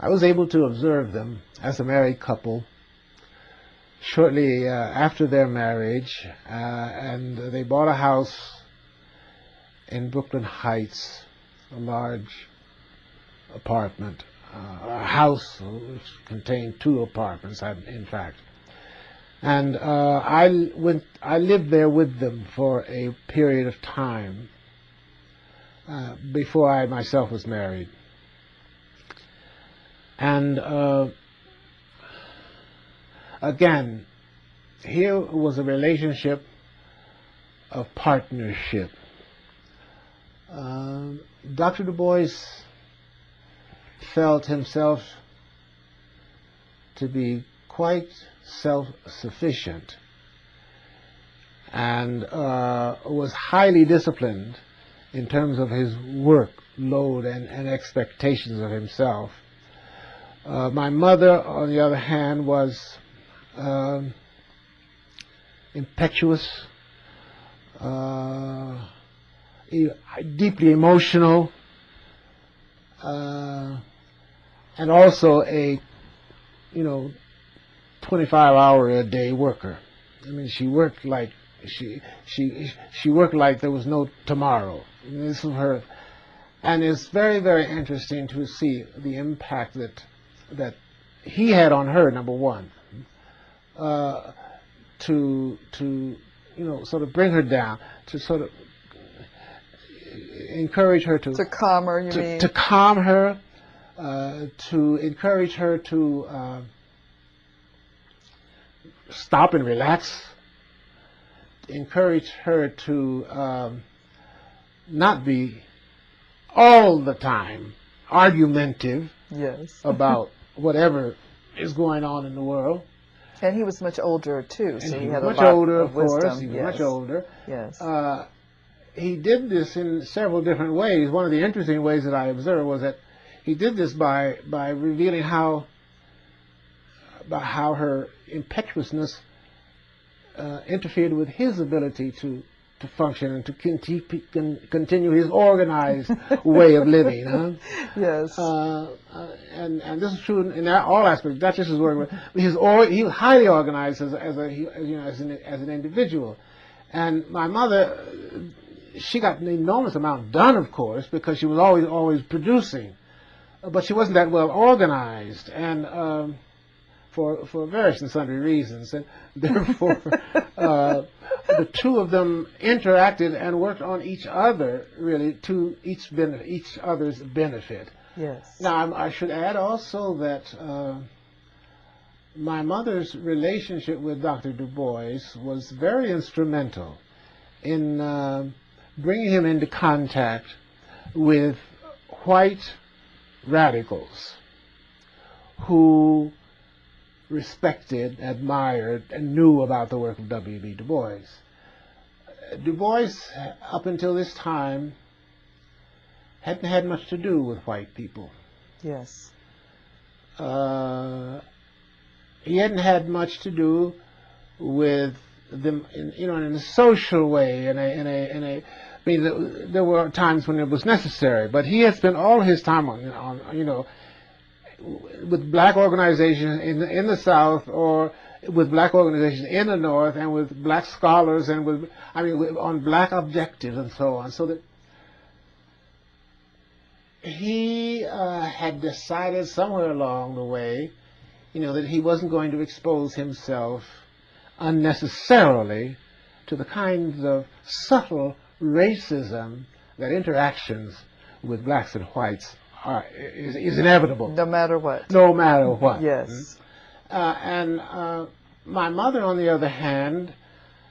I was able to observe them as a married couple shortly after their marriage, and they bought a house in Brooklyn Heights, a large apartment, a house which contained 2 apartments, in fact. And I lived there with them for a period of time before I myself was married. And again, here was a relationship of partnership. Dr. DuBois felt himself to be quite self-sufficient and was highly disciplined in terms of his workload and expectations of himself. My mother, on the other hand, was impetuous, deeply emotional, and also a 25-hour-a-day worker. I mean, she worked like she worked like there was no tomorrow. This was her, and it's very, very interesting to see the impact that he had on her. Number one, to sort of bring her down, to sort of encourage her to calm her. You mean? To calm her, to encourage her to stop and relax, encourage her to not be all the time argumentative about whatever is going on in the world. And he was much older too, so he had much a lot older, of wisdom. Course. He was much older. Yes. He did this in several different ways. One of the interesting ways that I observed was that he did this by revealing how her impetuousness interfered with his ability to function and to continue his organized way of living. Huh? Yes. And this is true in all aspects, not just his work, but he was highly organized as an individual. And my mother, she got an enormous amount done, of course, because she was always producing, but she wasn't that well organized, and for various and sundry reasons, and therefore the two of them interacted and worked on each other, really, to each other's benefit. Yes. Now, I should add also that my mother's relationship with Dr. DuBois was very instrumental in bringing him into contact with white radicals who respected, admired, and knew about the work of W.E.B. Du Bois. Du Bois, up until this time, hadn't had much to do with white people. Yes. He hadn't had much to do with them, in a social way. I mean, there were times when it was necessary, but he had spent all his time on with black organizations in the South, or with black organizations in the North, and with black scholars, and on black objectives and so on. So that he had decided somewhere along the way, that he wasn't going to expose himself unnecessarily to the kinds of subtle racism that interactions with blacks and whites is inevitable. No matter what. No matter what. Yes. And my mother, on the other hand,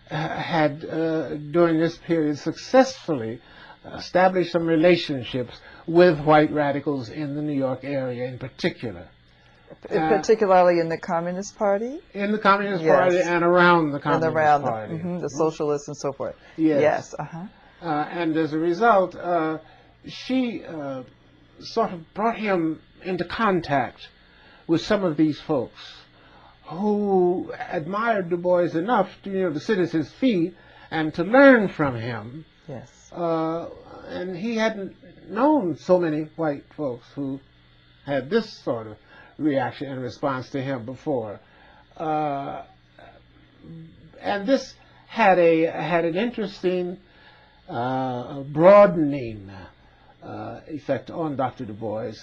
had, during this period, successfully established some relationships with white radicals in the New York area in particular. Particularly in the Communist Party? In the Communist Party and around the Communist Party. The socialists and so forth. Yes. And as a result, she sort of brought him into contact with some of these folks who admired Du Bois enough to sit at his feet and to learn from him. Yes. And he hadn't known so many white folks who had this sort of reaction and response to him before. And this had an interesting broadening effect on Dr. DuBois.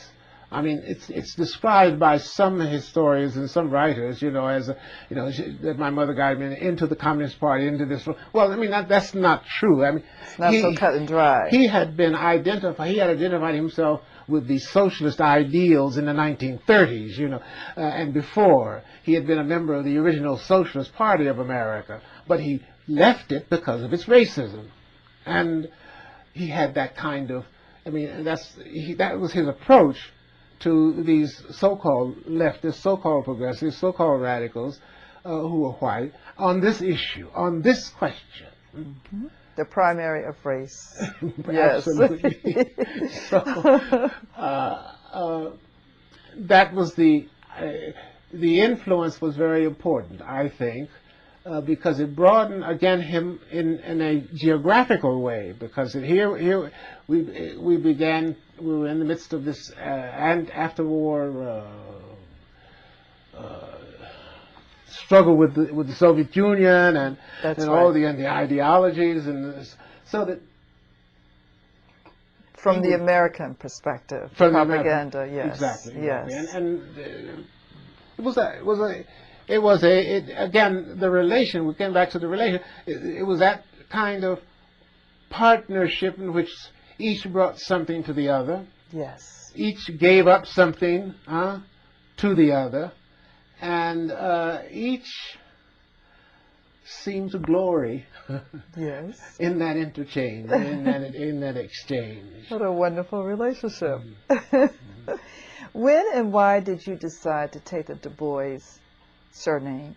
I mean, it's described by some historians and some writers, as that my mother guided me into the Communist Party, into this. Well, I mean, that's not true. I mean, it's not so cut and dry. He had identified himself with the socialist ideals in the 1930s, and before. He had been a member of the original Socialist Party of America, but he left it because of its racism, and he had that kind of. I mean, that was his approach to these so-called leftists, so-called progressives, so-called radicals who were white on this issue, on this question. Mm-hmm. The primary of race. Yes. Absolutely. So that was the influence was very important, I think, because it broadened again him in a geographical way. Because here we were in the midst of this and after war struggle with the Soviet Union and all the ideologies so that from the American perspective, from propaganda, American, yes, exactly, yes, and it was again the relation. We came back to the relation. It was that kind of partnership in which each brought something to the other. Yes. Each gave up something to the other, and each seemed to glory yes. in that interchange, in that exchange. What a wonderful relationship. Mm-hmm. When and why did you decide to take the DuBois surname?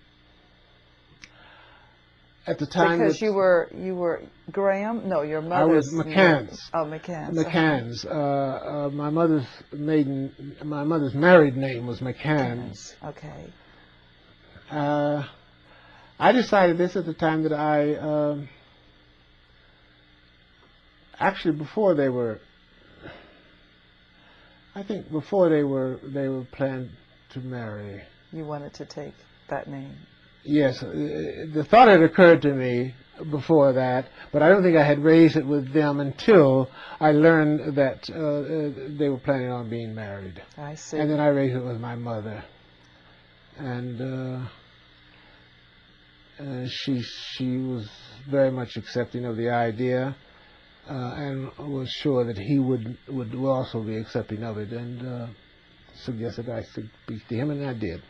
At the time, because you were Graham. No, your mother's. I was McCann's. Oh, McCann's. McCann's. My mother's married name was McCann's. Okay. I decided this at the time that I actually before they were. I think before they were planned to marry. You wanted to take that name. Yes, the thought had occurred to me before that, but I don't think I had raised it with them until I learned that they were planning on being married. I see. And then I raised it with my mother, and she was very much accepting of the idea, and was sure that he would also be accepting of it, and suggested I speak to him, and I did.